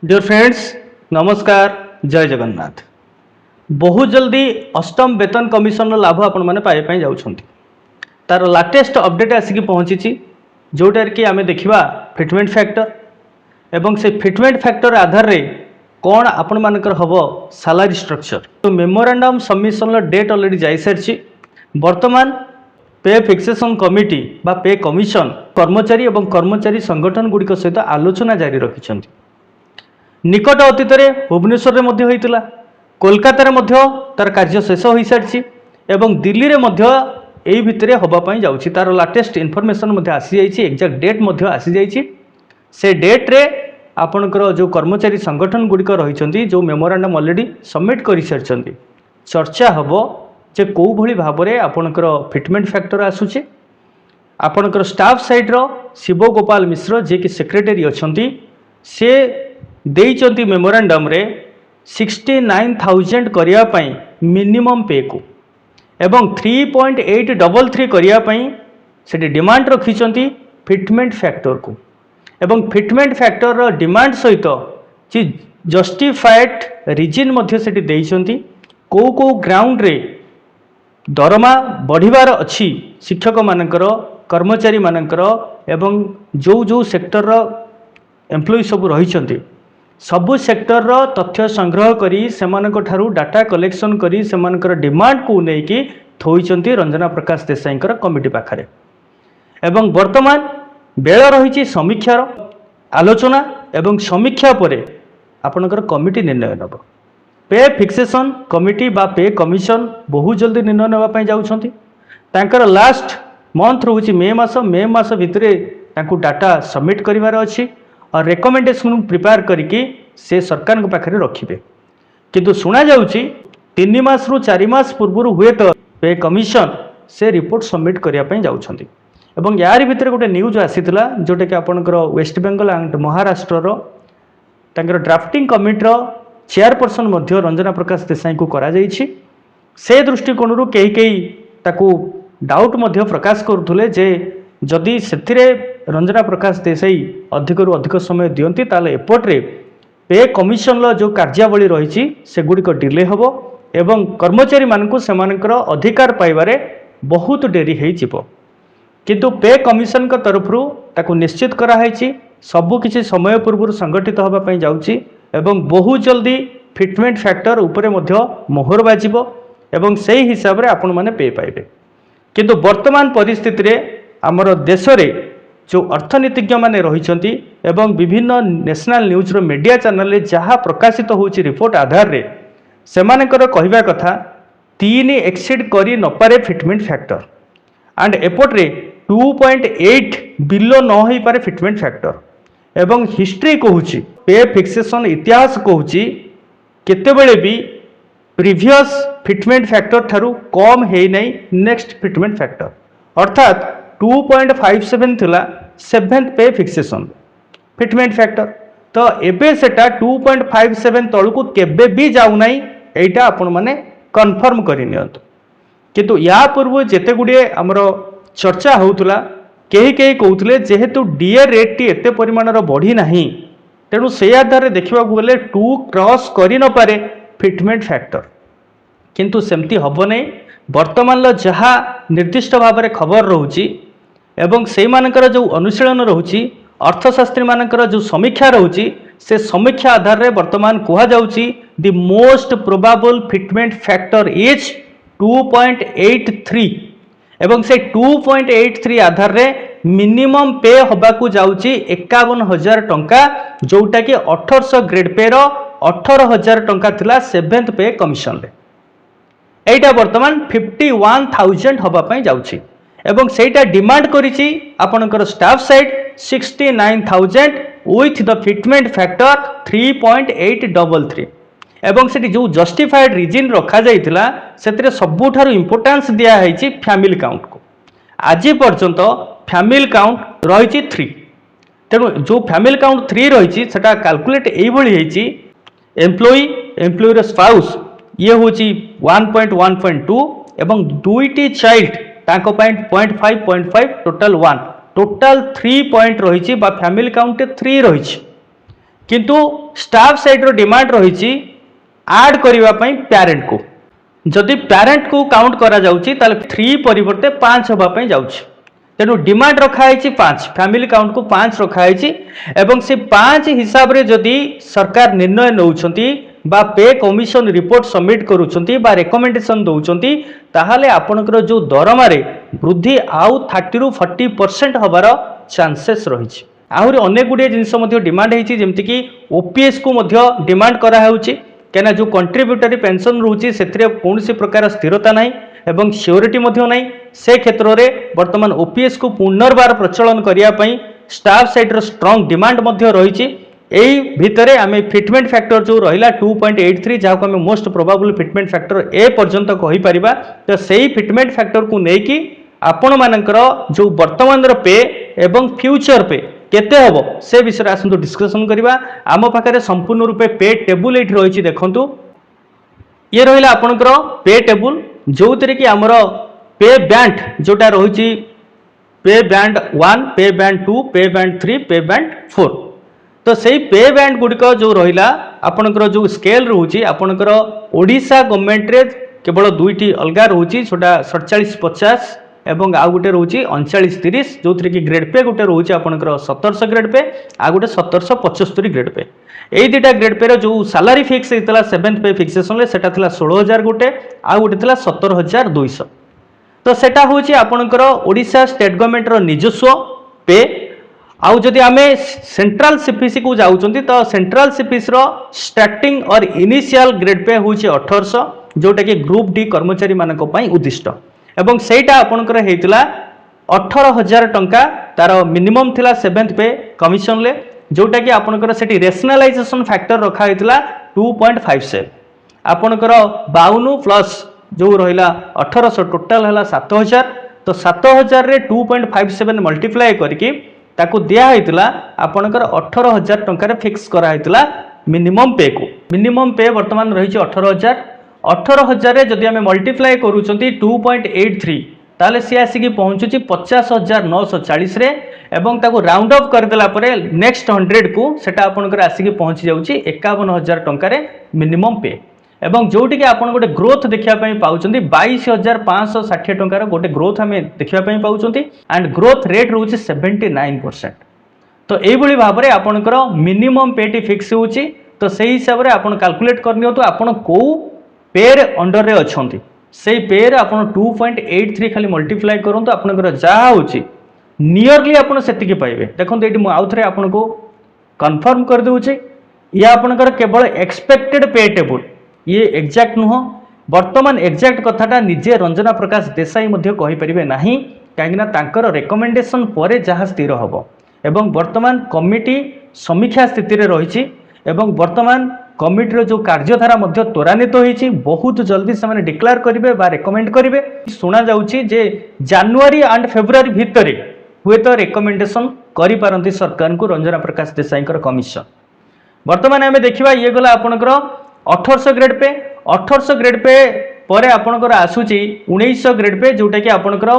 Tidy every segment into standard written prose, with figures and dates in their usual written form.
Dear friends नमस्कार जय जगन्नाथ। बहुत जल्दी अष्टम वेतन कमिशन लाभ आपण मैंने पाइबाई जाऊँच तार लाटेस्ट अपडेट आसिक पहुँची जोटार कि आम देखा फिटमेंट फैक्टर एवं से फिटमेंट फैक्टर आधार रे कौन आपण मानकर हम सैलरी स्ट्रक्चर तो मेमोरांडम सबमिशन डेट ऑलरेडी जाई सारी वर्तमान पे फिक्सेशन कमिटी बा पे कमिशन कर्मचारी एवं कर्मचारी संगठन गुड़िक सहित आलोचना जारी रखिंट। निकट अतीत भुवनेश्वर में कोलकाता तार कार्य शेष हो सारी एवं दिल्ली में भितर हवापाई जाऊँगी तार लाटेस्ट इनफॉरमेशन आसी जाइए एक्जाक्ट डेट आसी जाइए से डेट रे आपणकर जो कर्मचारी संगठन गुड़िक रही जो मेमोरांडम ऑलरेडी सबमिट कर सारी चर्चा हम जे कौ भली भाव में आपणकर फिटमेंट फैक्टर आसूचे आपणकर स्टाफ साइड्र शिव गोपाल मिश्र जे कि सेक्रेटरी अच्छा से देइचंती मेमोरांडम रे 69,000 करिया मिनिमम पे को एवं 3.833 करिया से डिमांड रखिंट फिटमेंट फैक्टर को एवं फिटमेंट फैक्टर डिमांड सहित जी जस्टिफाइड रिजन मध्य से देइचंती को ग्राउंड रे दरमा बढ़िबार अच्छी शिक्षक मानकर कर्मचारी मानकर एवं जो जो सेक्टर एम्प्लॉय सब रही सबु सेक्टर तथ्य संग्रह करी सेमानक ठारू डाटा कलेक्शन करी सेमानकर डिमांड को लेकिन थोइचंती रंजना प्रकाश देसाई कमिटी पाखरे एवं वर्तमान बेल रही समीक्षार आलोचना एवं समीक्षा पर आपणकर कमिटी निर्णय नब पे फिक्सेशन कमिटी बा पे कमिशन बहुत जल्दी निर्णय नापी जाऊँगी लास्ट मंथ रोचे मे मास भितर डाटा सबमिट करिवार अच्छी और रेकमेंडेशन प्रिपेयर करके से सरकार के पाखे रखिए किंतु शुणा जाऊँगी 3 मास रु 4 मास पूर्व हुए तो पे कमिशन से रिपोर्ट सबमिट करने जाऊँगी एवं यार भितर गोटे न्यूज आसीला जोटा कि आपणकर वेस्ट बेंगल एंड महाराष्ट्र ड्राफ्टिंग कमिटीर चेयरपर्सन मध्य रंजना प्रकाश देसाई को करा जाइछि। से दृष्टिकोण कई ताकू डाउट मध्य प्रकाश करुले जे जदि से रंजना प्रकाश देसाई अधिक रु अधिक समय दियंती ताले एपट्रे पे कमिशन जो कार्यावली रही से गुड़िक डिले हम एवं कर्मचारी मानकु सेमानकर अधिकार पाइबारे बहुत डेरी हो किंतु पे कमिशन का तरफ ताकू निश्चित कराई सबु किछि समय पूर्व संगठित होगापाई जाउछि एवं बहुत जल्दी फिटमेंट फैक्टर उपरे मध्य मोहर बाजिबो एवं से हिसाब रे आपण माने पे पाइबे किंतु वर्तमान परिस्थिति रे हमर देश रे जो अर्थनीतिज्ञ माने रहिसंती एवं विभिन्न नेशनल न्यूज रो मीडिया चैनल रे जहाँ प्रकाशित होउछि रिपोर्ट आधार रे सेमानकर कहवा कथा 3 एक्सीड करी न पारे फिटमेंट फैक्टर एंड एपट्रे 2.8 बिलो न होई पारे फिटमेंट फैक्टर एवं हिस्ट्री कहूँ पे फिक्सेशन इतिहास कहूँ केतेबेले भी प्रीवियस फिटमेंट फैक्टर ठारू कम है नहीं नेक्स्ट फिटमेंट फैक्टर अर्थात 2.57 थिला 7th पे फिक्सेशन फिटमेंट फैक्टर तो एबे सेटा 2.57 तलू केबे भी जाऊ नहीं एटा आपण माने कन्फर्म करि नियंतु किंतु या पूर्व जेते गुडे हमर चर्चा होउतला कहीं कहते जेहेतु डीए रेट टी एते परिमाणर बढ़ी नहीं तेणु से आधार देखा गले 2 क्रॉस करि न पारे फिटमेंट फैक्टर किंतु सेमती हम नहीं वर्तमान जहाँ निर्दिष्ट भाव में खबर रोची एवं से मानकर जो अनुशीलन रोची अर्थशास्त्री मानकर जो समीक्षा रोची से समीक्षा आधार रे वर्तमान कहा जाउची the most probable fitment factor is 2.83 एवं से 2.83 आधार रे मिनिमम पे हबाकू जाउची 51,000 टंका जोटा कि 1800 ग्रेड पे रो 18,000 टंका थिला 7th पे कमिशन रे एटा वर्तमान 51,000 हबापाई जाउची एवं सेटा डिमांड करिची आपनकर staff side 69,000 with the fitment factor 3.833 एवं से जो जस्टिफाइड रिजन रखा जाइतिला सेतरे सबुठारु इंपोर्टेंस दिया है फैमिली काउंट को आज पर्यंत फैमिली काउंट रही 3 तेणु जो फैमिली काउंट 3 रही कैलकुलेट यही एम्प्लॉयर स्पाउस ये हूँ 1.1.2 एवं 2टी चाइल्ड तांको 0.5 टोटल 1 टोटल 3 पॉइंट रही फैमिली काउंट 3 रही किंतु स्टाफ साइड रो डिमांड रही आड करने पेरेंट को जदि पेरेंट को काउंट करा जाउची ताले 3 परिवर्ते 5 होबापई जाउची तेणु डिमांड रखाई 5 फैमिली काउंट को 5 रखाई एवं से 5 हिसाब रे जदि सरकार निर्णय नौछंती बा पे कमिशन रिपोर्ट सबमिट करूछंती बा रेकमेंडेशन दउछंती ताहाले आपनकर जो दरमा रे वृद्धि आउ 30 रु 40% हबार चांसेस रही आहरी अनेक गुड़िए जिनस डिमांड होती जमती कि ओपीएस को डिमांड कराऊँच कहीं जो कंट्रीब्यूटरी पेंशन रोचे से कौन प्रकार स्थिरता ना एवं सियोरिटी ना से क्षेत्र में बर्तमान ओपीएस को पुनर्बार प्रचलन करने स्टाफ साइड स्ट्रॉन्ग डिमांड रही यही भितर आम फिटमेंट फैक्टर जो रहा 2.83 जहाँ को मोस्ट प्रोबाबल फिटमेंट फैक्टर ए पर्यंत कहीपर तो सही फिटमेंट फैक्टर को लेकिन आपण मानकर जो वर्तमान पे एवं फ्यूचर पे केते हबो से विषय आसंतु डिस्कशन करबा आम पाखरे संपूर्ण रूपे पे टेबुल एठी रहिछि देखंतु ये रहिला आपनकर पे टेबुल जो तरे कि हमर पे बैंड जोटा रहिछि पे बैंड 1 पे बैंड 2 पे बैंड 3 पे बैंड 4 तो सही पे बैंड गुडिक जो रहिला आपनकर जो स्केल रहुछि आपनकर ओडिशा गवर्नमेंट रे केवल दुईटी अलगा रहुछि छोटा 4750 एवं आउ गोटे रोचे 3930 जो थी कि ग्रेड पे गोटे रोचे आपंकर 1700 ग्रेड पे आ गोटे 1775 ग्रेड पे यही दुटा ग्रेड पे जो सालारी फिक्स होता 7th पे फिक्सेसन से 16,000 गोटे आ गोटे 17,200 तो सेटा हूँ आपंकर ओडिशा स्टेट गवर्नमेंट निजस्व पे आउ जदि आम सेंट्रल सीपीसी को जाऊँच तो सेंट्रल सीपीसी स्टार्टिंग और इनिशियल ग्रेड पे हूँ 1800 जोटा कि ग्रुप डी कर्मचारी मान उद्दिष्ट एवं सेटा आपनकर हेतिला 18,000 टंका तार मिनिमम थिला 7th पे कमिशन ले जोटा कि आपनकर सेठी रेशनलाइजेशन फैक्टर रखा हेतिला 2.57 आपनकर 52 प्लस जो रहिला 1800 टोटल हला 7,000 तो 7,000 रे 2.57 मल्टीप्लाई करके ताको दिया हेतिला आपनकर 18,000 टंका रे फिक्स करा हेतिला मिनिमम पे को मिनिमम पे वर्तमान रही 18,000 जदि आम मल्टीप्लाई करूँगी 2.83 ताले सी आसिक पहुँचुची 50,940 रे एवं ताको राउंड अफ करदेला परे नेक्स्ट 100 को सेटा आपनकर आसिक पहुँची जाउची 51,000 टंका मिनिमम पे एवं जोटी कि आपन गोटे ग्रोथ देखा पाउचंती 22,560 टंकार गोटे ग्रोथ आम देखा पाउचंती एंड ग्रोथ रेट रोचे 79%। तो यही भाव में आपनकर मिनिमम पेटी फिक्स होची तो सही हिसाब से आपन कैलकुलेट करनी तो आपन को पेर अंडर रे अछंती से पेर आपन 2.83 खाली मल्टीप्लाई करंतु आपनकर जहा होची नियरली आपन सेतिकी पाइबे देखंतु एटी मु आउथरे आपन को कंफर्म कर देउचे या आपनकर केवल एक्सपेक्टेड पे टेबल ये एग्जैक्ट नुह वर्तमान एग्जैक्ट कथाटा निजे रंजना प्रकाश देसाई मध्य कहि परिबे नाही काहेकि तांकर रेकमेंडेशन परे जहा स्थिर हबो एवं वर्तमान कमिटी समीक्षा स्थिति रे रहिछि एवं वर्तमान कमिटीर जो कार्यधारा मध्य त्वरान्वित होइछि बहुत जल्दी से डिक्लेयर करेंगे बा रेकमेंड करेंगे शुणा जाउछि जे जनवरी एंड फेब्रुआरी भितर हुए तो रेकमेंडेशन करि पारंती सरकार को रंजना प्रकाश देसाई कमिशन वर्तमान आम देखा ये गला आपनकर 1800 ग्रेड पे 1800 ग्रेड पे परे आपनकर आसुची 1900 ग्रेड पे जोटा कि आपनकर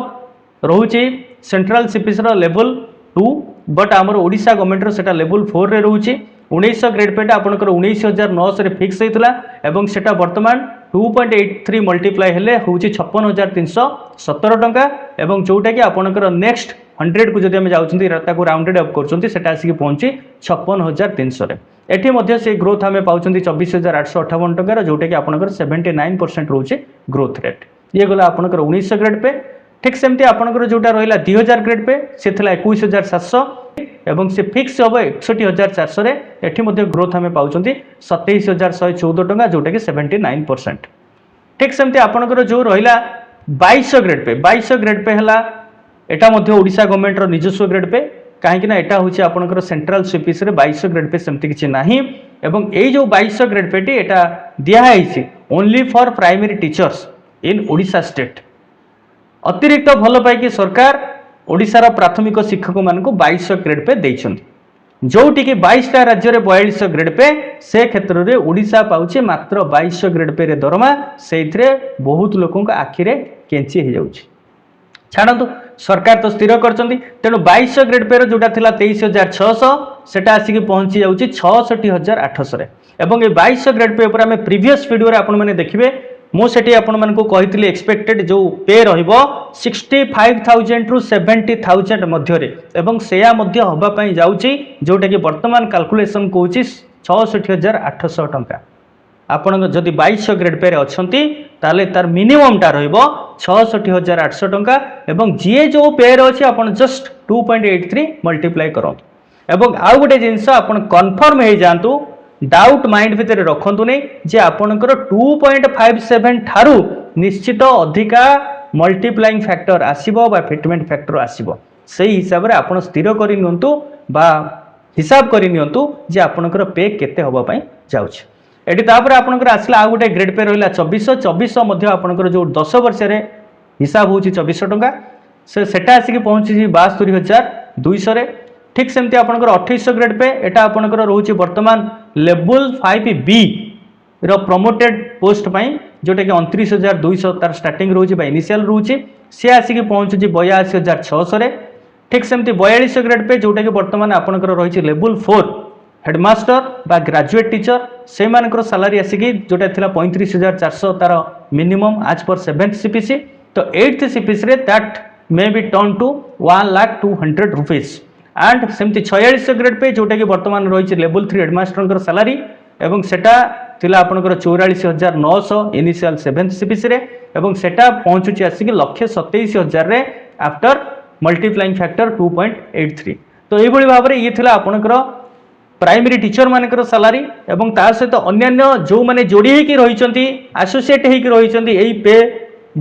रोचे सेंट्रल सीपीसी लेवल 2 बट आमर ओडिशा गवर्नमेंट सेटा लेवल 4 रे रोचे 1900 ग्रेड पेटा आपनकर 19,900 रे फिक्स होइतला एवं सेटा वर्तमान 2.83 मल्टीप्लाई हेले होउची 56,317 टंका एवं जोटा कि आपनकर नेक्स्ट 100 को जदि हम जाउछंती ताको राउंडेड अप करछंती सेटा आसी पहुंची 56,300 रे एठी मध्ये से ग्रोथ हमें पाउछंती 24,858 टंका जोटा कि आपनकर 79% रोचे ग्रोथ रेट ये गला आपनकर 1900 ग्रेड पे ठीक सेमती आपनकर जोटा रहिला 2000 ग्रेड पे से थिला 21,700 एवं से फिक्स हम 61,400 रे एठी मध्ये ग्रोथ हमें पाउछंती 27,114 टंका जोटा कि 79%। ठीक सेमती आपनकर जो रहिला 2200 ग्रेड पे 2200 ग्रेड पे हला एटा मध्ये ओडिशा गवर्नमेंट रो निजस्व ग्रेड पे काहेकि ना एटा होची आपनकर सेंट्रल सीपीसी रे 2200 ग्रेड पे सेमती किछि नाही एवं एई जो 2200 ग्रेड पेटी एटा दिया हैछि only for primary teachers in Odisha state अतिरिक्त भल पाई सरकार ओडिशार प्राथमिक शिक्षक मान 2200 ग्रेड पे देइछन्ति जोटी कि 22टा राज्य रे 4200 ग्रेड पे से क्षेत्र रे ओडिशा पाउचे मात्र 2200 ग्रेड पे रे दरमा सेइथरे बहुत लोकन आखिरे केंची हे जाउछि छाड़ंतु सरकार तो स्थिर करछंती तेणु 2200 ग्रेड पे जोटा थिला 23600 सेटा आसिक पहुंची जाउची 66800 रे एवं ए 2200 ग्रेड पे ऊपर हमें प्रीवियस वीडियो रे आपण माने देखिबे मु सेठी आपण मानको कहितली एक्सपेक्टेड जो पे रहिबो 65000 रु 70000 मध्य रे एवं सेया मध्य होबा पई जाउची जोटा कि वर्तमान कैलकुलेशन कहूची 66800 टंका आपण जदि 2200 ग्रेड पे अच्छी ताले तार मिनिमम टा रहिबो 66800 टंका एवं जीए जो पेयर अच्छी आपण जस्ट 2.83 मल्टीप्लाई करंतु एवं आउ गोटे जिनस आपण कन्फर्म हो जातु डाउट माइंड भितर रखंतु नै जे आपणकर 2.57 ठारू निश्चित अधिका मल्टीप्लाइंग फैक्टर आसीबो बा फिटमेंट फैक्टर आसीबो सेही हिसाब रे आपण स्थिर करि नियंतु बा हिसाब करि नियंतु जे आपणकर पे केते होबा पई जाउछ एटी तापर आपणकर आसला आ गोटे ग्रेड पे रहिला 2400 मध्य आपणकर जो 10 वर्ष रे हिसाब होची 2400 टंका सेटा आसिक पहुंची 72200 रे ठीक सेमती आपणकर 2800 ग्रेड पे एटा आपणकर रहउची वर्तमान लेवल 5B रो प्रमोटेड पोस्ट पई जोटा कि 29200 तार स्टार्टिंग रहउची बा इनिशियल रहउची से आसिक पहुंची 82600 रे ठीक सेमती 4200 ग्रेड पे जोटा कि वर्तमान आपणकर रहिची लेवल 4 हेडमास्टर बा ग्रेजुएट टीचर से मानकर सैलरी आसिकी जोटा थिला 35400 तार मिनिमम आज पर 7th सीपीसी तो 8th सीपीसी रे that may be turn to 1,02,000 rupees and सेमती 4600 ग्रेड पे जोटा कि वर्तमान रही लेवल 3 हेडमास्टर सैलरी एवं सेटा थिला आपनकर 44900 इनिशियल 7th सीपीसी रे एवं सेटा पहुंचुची आसिकी 1,27,000 रे आफ्टर मल्टीप्लाइंग फैक्टर 2.83 तो ये भली भाबरे ये थिला आपनकर प्राइमरी टीचर मानकर सैलरी एवं ता सहित अन्यान्य जो माने जोड़ी हेकी रहिचंती एसोसिएट हेकी रहिचंती एई पे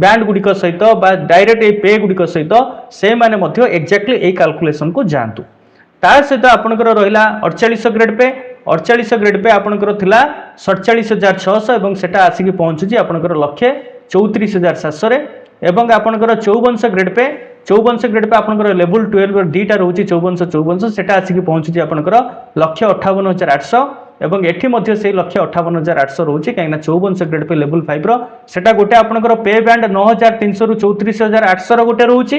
बैंड गुडिक सहित बा डायरेक्ट ए पे गुडिक सहित से माने मध्य एक्जेक्टली ए कैलकुलेशन को जानतु ता सहित आपनकर रहिला 4800 ग्रेड पे 4800 ग्रेड पे आपनकर थिला 47600 एवं सेटा आसिकी पहुंचुची आपनकर 1,34,700 रे एवं आपनकर 5400 ग्रेड पे 5400 ग्रेड पे आपनकर लेवल 12 दीटा रहउची 5400 सेटा आसिकी पहुंचुची आपनकर 1,58,800 एवं एठी मध्य से 1,58,800 रहउची काइना 5400 ग्रेड पे लेवल 5 रो सेटा गोटे आपनकर पे बैंड 9300 रु 34800 रो गोटे रहउची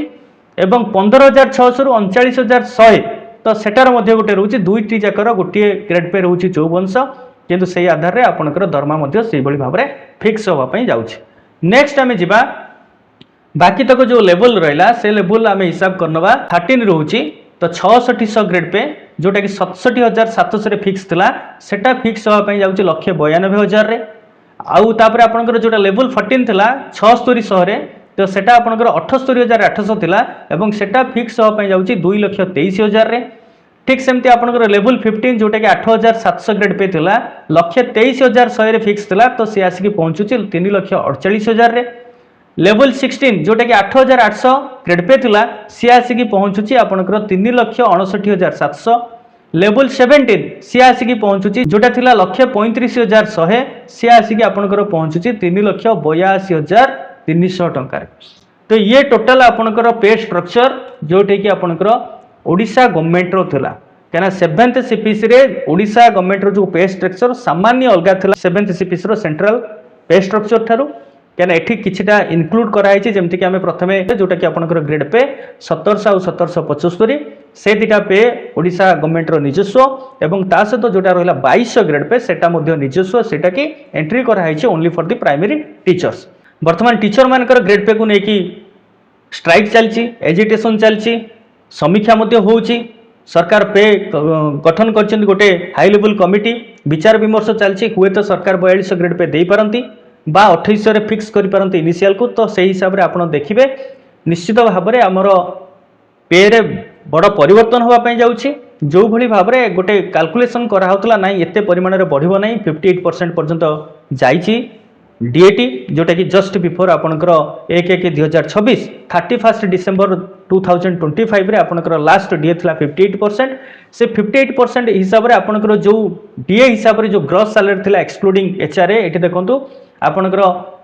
एवं 15600 रु 39100 तो सेटार मध्य गोटे रहउची दुईटी जाकर गोटे ग्रेड पे रहउची 5400 किंतु सेही आधार रे आपनकर दरमा मध्य सेही बळी भाबरे फिक्स होबा पई जाउची नेक्स्ट आमे जिबा बाकी तक जो लेवल रहा से लेवल आम हिसाब करनवा 13 रोची तो 6600 ग्रेड पे जोटा कि 67,700 रे फिक्स थिला सेटा फिक्स होबा पई जाउची 1,92,000 रे आउ तापर आपनकर जोटा लेवल 14 थिला 7600 रे तो सेटा आपनकर 78,800 थिला एवं सेटा फिक्स होबा पई जाउची 2,23,000 रे ठीक सेमती आपनकर लेवल 15 जोटा कि 8,700 ग्रेड पे थिला 1,23,100 रे फिक्स थिला तो से आसिकी पहुंचुची 3,48,000 रे लेवल 16 जोटा कि 8,800 ग्रेड पे थिला सी आसिकी पहुंचुची आपनकर 3,59,700 लेवल 17 सी आसिकी पहुंचुची जोटा थिला 1,35,100 सी आसिकी आपनकर पहुंचुची 3,82,300 टंका तो ये टोटल आपनकर पे स्ट्रक्चर जोटे कि आपनकर ओडिशा गवर्नमेंट रो थिला केना 7th सीपीसी रे ओडिशा गवर्नमेंट रो जो पे स्ट्रक्चर सामान्य अलगा थिला 7th सीपीसी रो सेंट्रल पे स्ट्रक्चर थारू क्या एठी किछिटा इनक्लूड कराई जेमति कि आमे प्रथमे जोटा कि आपनकर ग्रेड पे 1700 और 1775 से दिटा पे ओडिशा गवर्नमेंट रो निजस्व एवं ता सहित जोटा रहला 2200 ग्रेड पे सेटा मध्य निजस्व सेटा कि एंट्री कराई only for the primary teachers वर्तमान टीचर मानकर ग्रेड पे को नेकी स्ट्राइक चलची एजिटेशन चलची समीक्षा मध्य होउची सरकार पे गठन करछन गोटे हाई लेवल कमिटी विचार विमर्श चलची हुए तो सरकार 4200 ग्रेड पे देई पारंती बा 2800 रे फिक्स करि पारंती इनिशियल को तो सही हिसाब रे आपण देखिबे निश्चित भाव रे हमर पे रे बड़ परिवर्तन होबा पई जाउची जो भली भाव रे गोटे कैलकुलेशन करा होतला नाही एते परिमाण रे बढ़िबो नाही 58% पर्यंत जाईची डीएटी जोटा कि जस्ट बिफोर आपनकर 1/1/2026 31 डिसेंबर 2025 रे आपनकर लास्ट डीए थिला 58% से 58% हिसाब रे आपनकर जो डीए हिसाब रे जो ग्रॉस सैलरी थिला एक्सक्लूडिंग एचआरए एठी देखंतु आपनकर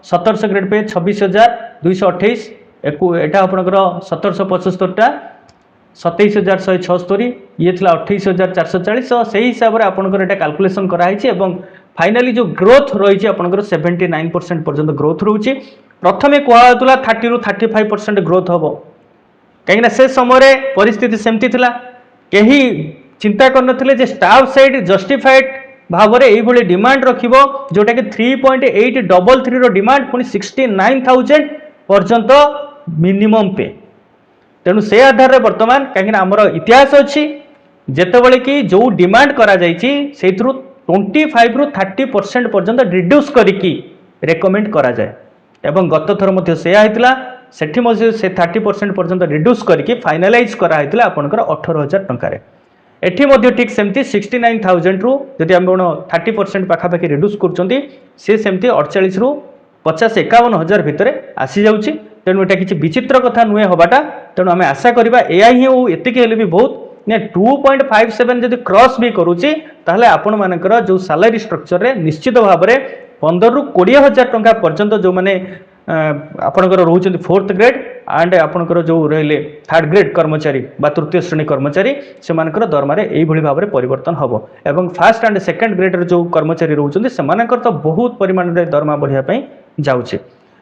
1700 ग्रेड पे 26,228 एटा आपनकर 1775 टा 27,176 ये थिला 28,440 से हिसाब रे आपनकर एटा कैलकुलेशन कराई छि एवं फाइनली जो ग्रोथ रही आपनकर 79% पर्यंत ग्रोथ रहउछि प्रथमे कोहा होतला 30 रु 35% ग्रोथ हबो कहीं से समय परिस्थिति सेमती थिला कहीं चिंता करनथिले जे स्टाफ साइड जस्टिफाइड भाव में यही डिमांड रखिबो जोटा कि 3.833 रो डिमांड पुनी 69,000 पर्यंत मिनिमम पे। तेणु से आधार में वर्तमान कहीं आमर इतिहास अच्छी जेतेबेले कि जो डिमांड करा जायछि सेथरु 25 रु 30% पर्यंत रिड्यूस करिकी रेकमेंड करा जाए एवं गत थर मध्य से आइतला सेठी मध्य से 30% पर्यंत रिड्यूस करिकी फाइनालाइज करा आइतला आपनकर 18,000 टंका रे। एठी मध्य ठीक सेमती 69,000 रु जदि हम 30% पाखापाखि रिड्यूस करछंती से सेमती 48 रु 50-51,000 भितर आसी जाउची। तेणु एटा किछि विचित्र कथा नुहे हबाटा। तेणु आमे आशा करिबा एआई ही एतिके हेले भी बहुत ने 2.57 जदि क्रॉस भी करूची ताहले आपण मानकर जो सैलरी स्ट्रक्चर रे निश्चित भाव में 15 रु 20,000 टंका पर्यंत जो माने आपणकर रोचंती 4th ग्रेड एंड आपणकर जो रहिले 3rd ग्रेड कर्मचारी बा तृतीय श्रेणी कर्मचारी से मानकर दरमा रे एई भली भाव में परिवर्तन हबो एवं 1st एंड 2nd ग्रेड रे जो कर्मचारी रोचंती से मानकर तो बहुत परिमाण रे दरमा बढ़िया पई जाउची।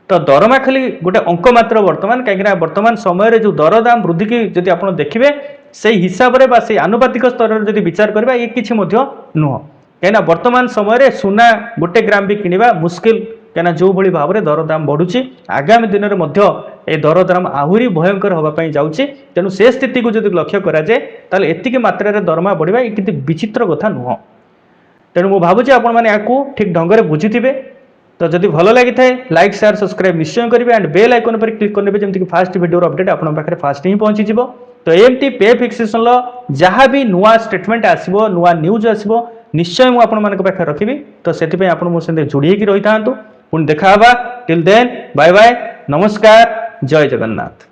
तो दरमा खाली गोटे अंक मात्र वर्तमान कहीं वर्तमान समय जो दरदाम वृद्धि की जब आप देखिए से हिसाब से बा से आनुपातिक स्तर में जब विचार करबा ये किछि मध्य नुह कहीं वर्तमान समय सुना गोटे ग्राम भी किनिबा मुस्किल कहीं जो भली भाव में दरदाम बढ़ुची आगामी दिन में मध्य ए दरदाम आहुरी भयंकर होगापाई जाउची। तेणु से स्थिति को जब लक्ष्य करा जाए ताले एतिकी मात्रा रे दरमा बढ़िबा ये किछि विचित्र कथा नुह। तेणु मु भाबुची आपण माने याकू ठीक ढंग से बुझिथिबे। तो जदि भल लगी थाए लाइक शेयर सब्सक्राइब निश्चय करेंगे एंड बेल आइकन पर क्लिक करने जमीक फास्ट वीडियो अपडेट आपन पाखे फास्ट ही पहुंची जीवो। तो एमती पे फिक्सेशन जहाँ भी नुआ स्टेटमेंट आसो नुआ न्यूज आसो निश्चय मुझे आपण मान पाखे रखी। तो से मो सहित जोड़ी रही था पुणी देखा टिल देन बाय बाय नमस्कार जय जगन्नाथ।